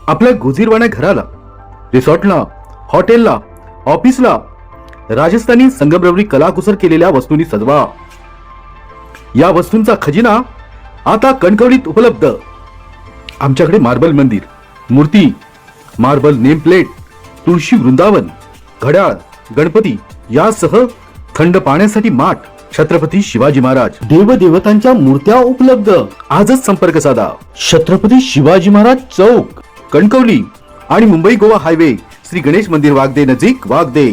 आपल्या गुजीरवाण्या घराला, रिसॉर्टला, हॉटेलला, ऑफिसला राजस्थानी संगमरवरी कलाकुसर केलेल्या वस्तूंनी सजवा। या वस्तूंचा खजिना आता कणकवलीत उपलब्ध। आमच्याकडे मार्बल मंदिर, मूर्ती, मार्बल नेम प्लेट, तुळशी वृंदावन, घड्याळ, गणपती यासह थंड पाण्यासाठी माठ, छत्रपती शिवाजी महाराज देवदेवतांच्या मूर्त्या उपलब्ध। आजच संपर्क साधा। छत्रपती शिवाजी महाराज चौक, कणकवली आणि मुंबई गोवा हायवे, श्री गणेश मंदिर वागदे नजीक, वागदे।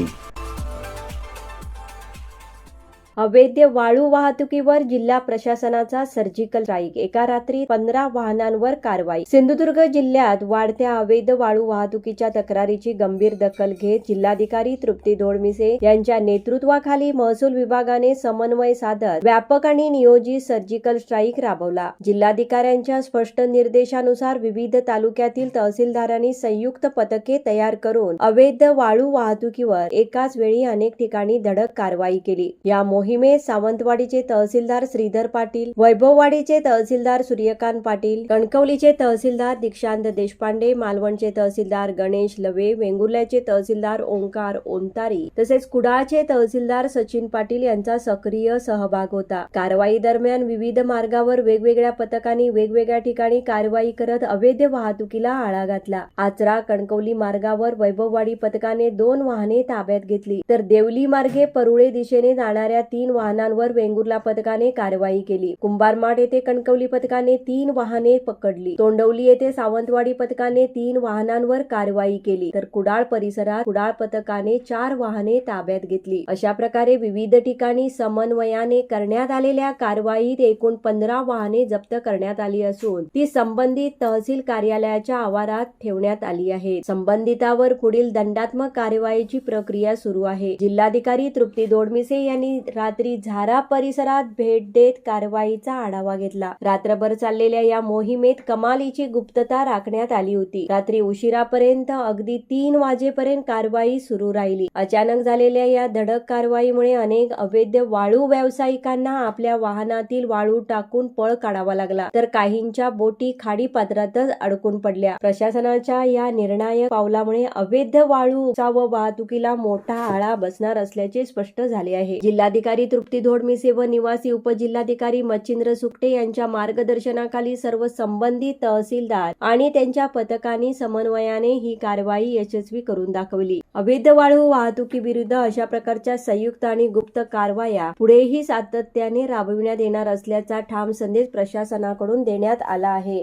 अवैध वाळू वाहतुकीवर जिल्हा प्रशासनाचा सर्जिकल स्ट्राईक, एका रात्री 15 वाहनांवर कारवाई। सिंधुदुर्ग जिल्ह्यात वाढत्या अवैध वाळू वाहतुकीच्या तक्रारीची गंभीर दखल घेत जिल्हाधिकारी तृप्ती दोडमिसे यांच्या नेतृत्वाखाली महसूल विभागाने समन्वय साधत व्यापक आणि नियोजित सर्जिकल स्ट्राईक राबवला। जिल्हाधिकाऱ्यांच्या स्पष्ट निर्देशानुसार विविध तालुक्यातील तहसीलदारांनी संयुक्त पथके तयार करून अवैध वाळू वाहतुकीवर एकाच वेळी अनेक ठिकाणी धडक कारवाई केली। या मोहिमेत सावंतवाडीचे तहसीलदार श्रीधर पाटील, वैभववाडीचे तहसीलदार सूर्यकांत पाटील, कणकवलीचे तहसीलदार दीक्षांत देशपांडे, मालवणचे तहसीलदार गणेश लवे, वेंगुर्ल्याचे तहसीलदार ओंकार ओंतारी तसेच कुडाळचे तहसीलदार सचिन पाटील यांचा सक्रिय सहभाग होता। कारवाई दरम्यान विविध मार्गावर वेगवेगळ्या पथकांनी वेगवेगळ्या ठिकाणी कारवाई करत अवैध वाहतुकीला आळा घातला। आचरा कणकवली मार्गावर वैभववाडी पथकाने 2 वाहने ताब्यात घेतली, तर देवली मार्गे परुळे दिशेने जाणाऱ्या 3 वाहनांवर वेंगुर्ला पथकाने कारवाई केली। कुंभारमाठ येथे कणकवली पथकाने 3 वाहने पकडली। तोंडवली येथे सावंतवाडी पथकाने 3 वाहनांवर कारवाई केली, तर कुडाळ परिसरात कुडाळ पथकाने 4 वाहने ताब्यात घेतली। अशा प्रकारे विविध ठिकाणी समन्वयाने करण्यात आलेल्या कारवाईत एकूण 15 वाहने जप्त करण्यात आली असून ती संबंधित तहसील कार्यालयाच्या आवारात ठेवण्यात आली आहे। संबंधितावर पुढील दंडात्मक कार्यवाहीची प्रक्रिया सुरू आहे। जिल्हाधिकारी तृप्ती दोडमिसे यांनी रात्री झारा परिसरात भेट देत कारवाईचा आढावा घेतला। रात्रभर चाललेल्या या मोहिमेत कमालीची गुप्तता राखण्यात आली होती। रात्री उशिरापर्यंत अगदी 3 वाजेपर्यंत कारवाई सुरू राहिली। अचानक झालेल्या या धडक कारवाईमुळे अनेक अवैध वाळू व्यावसायिकांना आपल्या वाहनातील वाळू टाकून पळ काढावा लागला, तर काहींच्या बोटी खाडी पात्रातच अडकून पडल्या। प्रशासनाच्या या निर्णायक पावलामुळे अवैध वाळू व वाहतुकीला मोठा आळा बसणार असल्याचे स्पष्ट झाले आहे। जिल्हाधिकारी तृप्ती दोडमिसे व निवासी उपजिल्हाधिकारी मच्छिंद्र सुकटे यांच्या मार्गदर्शनाखाली सर्व संबंधित तहसीलदार आणि त्यांच्या पथकांनी समन्वयाने ही कारवाई यशस्वी करून दाखवली। अवैध वाळू वाहतुकीविरुद्ध अशा प्रकारच्या संयुक्त आणि गुप्त कारवाया पुढेही सातत्याने राबविण्यात येणार असल्याचा ठाम संदेश प्रशासनाकडून देण्यात आला आहे।